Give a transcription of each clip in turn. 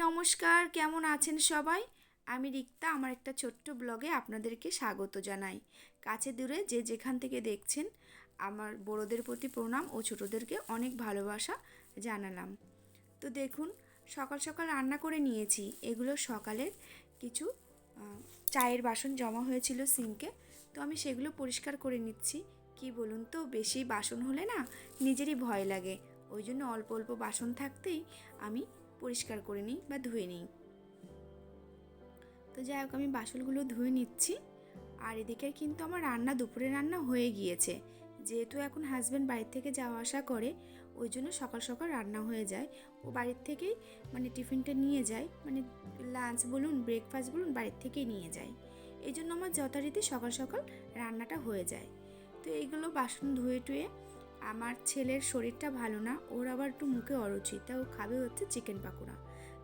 নমস্কার, কেমন আছেন সবাই? আমি রিক্তা, আমার একটা ছোট্ট ব্লগে আপনাদেরকে স্বাগত জানাই। কাছে দূরে যে যেখান থেকে দেখছেন, আমার বড়দের প্রতি প্রণাম ও ছোটদেরকে অনেক ভালোবাসা জানালাম। তো দেখুন, সকাল সকাল রান্না করে নিয়েছি। এগুলো সকালের কিছু চায়ের বাসন জমা হয়েছিল সিঙ্কে, তো আমি সেগুলো পরিষ্কার করে নিচ্ছি। কি বলুন তো, বেশি বাসন হলে না নিজেরই ভয় লাগে, ওই জন্য অল্প অল্প বাসন থাকতেই আমি পরিষ্কার করে নিই বা ধুয়ে নিই। তো যাই হোক, আমি বাসনগুলো ধুয়ে নিচ্ছি। আর এদিকে কিন্তু আমার দুপুরে রান্না হয়ে গিয়েছে। যেহেতু এখন হাজব্যান্ড বাড়ির থেকে যাওয়া আসা করে, ওই জন্য সকাল সকাল রান্না হয়ে যায়। ও বাড়ির থেকেই টিফিনটা নিয়ে যায়, লাঞ্চ বলুন ব্রেকফাস্ট বলুন বাড়ির থেকেই নিয়ে যায়। এই জন্য আমার যথারীতি সকাল সকাল রান্নাটা হয়ে যায়। তো এইগুলো বাসন ধুয়ে টুয়ে, আমার ছেলের শরীরটা ভালো না, ওর আবার একটু মুখে অরুচি, তা ও খাবে হচ্ছে চিকেন পাকোড়া।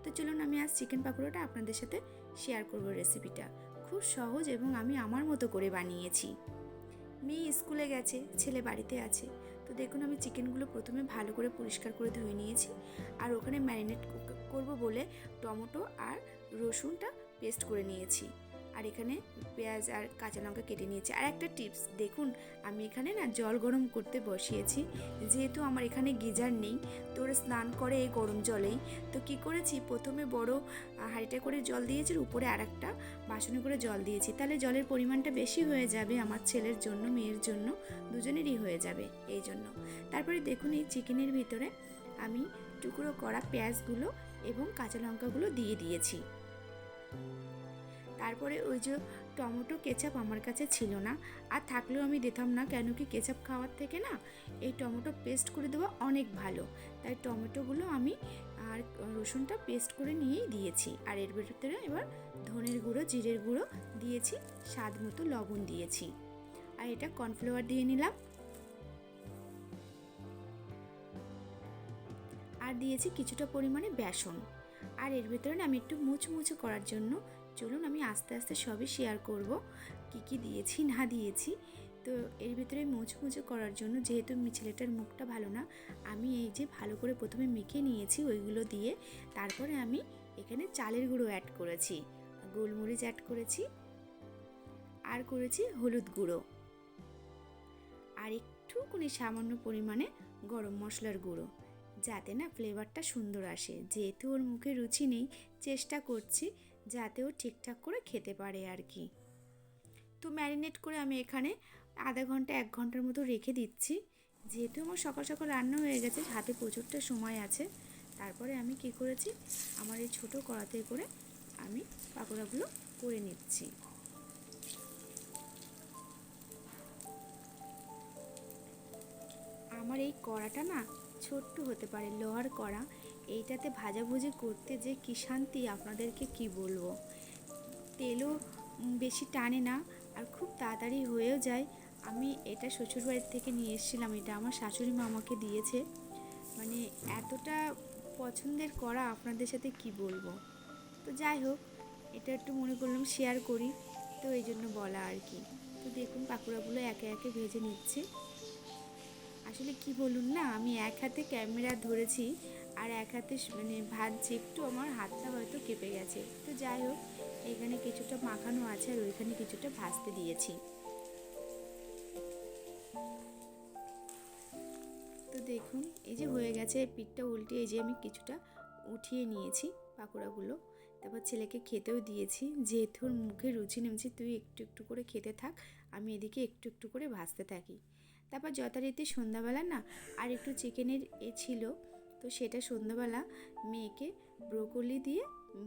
তো চলুন, আমি আজ চিকেন পাকোড়াটা আপনাদের সাথে শেয়ার করব। রেসিপিটা খুব সহজ এবং আমি আমার মতো করে বানিয়েছি। মেয়ে স্কুলে গেছে, ছেলে বাড়িতে আছে। তো দেখুন, আমি চিকেনগুলো প্রথমে ভালো করে পরিষ্কার করে ধুয়ে নিয়েছি। আর ওখানে ম্যারিনেট করব বলে টমেটো আর রসুনটা পেস্ট করে নিয়েছি। আর এখানে পেঁয়াজ আর কাঁচা লঙ্কা কেটে নিয়েছি। আর একটা টিপস দেখুন, আমি এখানে জল গরম করতে বসিয়েছি। যেহেতু আমার এখানে গিজার নেই, তো ওরা স্নান করে এই গরম জলেই। তো কি করেছি, প্রথমে বড় হাঁড়িটা করে জল দিয়েছি, উপরে আর একটা বাসনে করে জল দিয়েছি। তাহলে জলের পরিমাণটা বেশি হয়ে যাবে, আমার ছেলের জন্য মেয়ের জন্য দুজনেরই হয়ে যাবে এই জন্য। তারপরে দেখুন, এই চিকেনের ভিতরে আমি টুকরো করা পেঁয়াজগুলো এবং কাঁচা লঙ্কাগুলো দিয়ে দিয়েছি। তারপরে ওই যে টমেটো কেচাপ আমার কাছে ছিল না, আর থাকলেও আমি দিতাম না, কেন কি কেচাপ খাওয়ার থেকে না এই টমেটো পেস্ট করে দেওয়া অনেক ভালো। তাই টমেটোগুলো আমি আর রসুনটা পেস্ট করে নিয়েই দিয়েছি। আর এর ভিতরে এবার ধনের গুঁড়ো, জিরের গুঁড়ো দিয়েছি, স্বাদ মতো লবণ দিয়েছি, আর এটা কর্নফ্লাওয়ার দিয়ে নিলাম। আর দিয়েছি কিছুটা পরিমাণে বেসন। আর এর ভিতরে আমি একটু মুচমুচে করার জন্য, চলুন আমি আস্তে আস্তে সবই শেয়ার করব কি কি দিয়েছি না দিয়েছি। তো এর ভিতরে মুচমুচে করার জন্য, যেহেতু ছেলেটার মুখটা ভালো না, আমি এই যে ভালো করে প্রথমে মেখে নিয়েছি ওইগুলো দিয়ে। তারপরে আমি এখানে চালের গুঁড়ো অ্যাড করেছি, গোলমরিচ অ্যাড করেছি, আর করেছি হলুদ গুঁড়ো, আর একটুখানি সামান্য পরিমাণে গরম মশলার গুঁড়ো, যাতে না ফ্লেভারটা সুন্দর আসে। যেহেতু ওর মুখে রুচি নেই, চেষ্টা করছি যাতে ও ঠিকঠাক করে খেতে পারে আর কি। তো ম্যারিনেট করে আমি এখানে আধা ঘন্টা 1 ঘন্টার মতো রেখে দিচ্ছি। যেহেতু আমার সকাল সকাল রান্না হয়ে গেছে, হাতে প্রচুরটা সময় আছে। তারপরে আমি কি করেছি, আমার এই ছোটো কড়াতে করে আমি পাকোড়াগুলো করে নিচ্ছি। আমার এই কড়াটা না ছোট্ট হতে পারে, লোহার কড়া, এইটাতে ভাজাভুজি করতে যে কী শান্তি আপনাদেরকে কি বলবো। তেলও বেশি টানে না, আর খুব তাড়াতাড়ি হয়েও যায়। আমি এটা শ্বশুরবাড়ির থেকে নিয়ে এসেছিলাম, এটা আমার শাশুড়ি মা আমাকে দিয়েছে। এতটা পছন্দের করা আপনাদের সাথে কি বলবো। তো যাই হোক, এটা একটু মনে করলাম শেয়ার করি, তো এই জন্য বলা আর কি। তো দেখুন, পাকোড়াগুলো একে একে ভেজে নিচ্ছে। আসলে কি বলুন না, আমি এক হাতে ক্যামেরা ধরেছি আর এক হাতে ভাজছি, একটু আমার হাতটা হয়তো কেঁপে গেছে। তো যাই হোক, এখানে কিছুটা মাখানো আছে আর ওইখানে কিছুটা ভাজতে দিয়েছি। তো দেখুন, এই যে হয়ে গেছে, পিঠটা উল্টে এই যে আমি কিছুটা উঠিয়ে নিয়েছি পাকোড়াগুলো। তারপর ছেলেকে খেতেও দিয়েছি, যেহেতু ওর মুখে রুচি নেমেছে, তুই একটু একটু করে খেতে থাক, আমি এদিকে একটু একটু করে ভাজতে থাকি। তারপর যথারীতি সন্ধ্যাবেলা আর একটু চিকেনের ছিল, তো সেটা সন্ধ্যাবেলা মেয়েকে ব্রোকলি দিয়ে,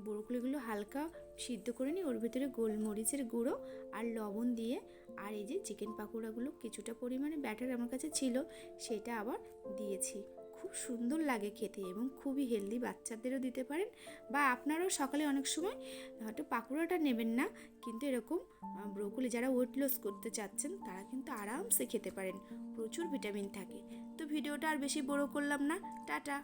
ব্রোকলিগুলো হালকা সিদ্ধ করে নিই, ওর ভিতরে গোলমরিচের গুঁড়ো আর লবণ দিয়ে, আর এই যে চিকেন পাকোড়াগুলো কিছুটা পরিমাণে ব্যাটার আমার কাছে ছিল, সেটা আবার দিয়েছি। খুব সুন্দর লাগে খেতে এবং খুবই হেলদি, বাচ্চাদেরও দিতে পারেন, বা আপনারাও সকালে অনেক সময় হয়তো পাকোড়াটা নেবেন না, কিন্তু এরকম ব্রোকলি, যারা ওয়েট লস করতে চাচ্ছেন তারা কিন্তু আরামসে খেতে পারেন, প্রচুর ভিটামিন থাকে। তো ভিডিওটা আর বেশি বড় করলাম না, টাটা।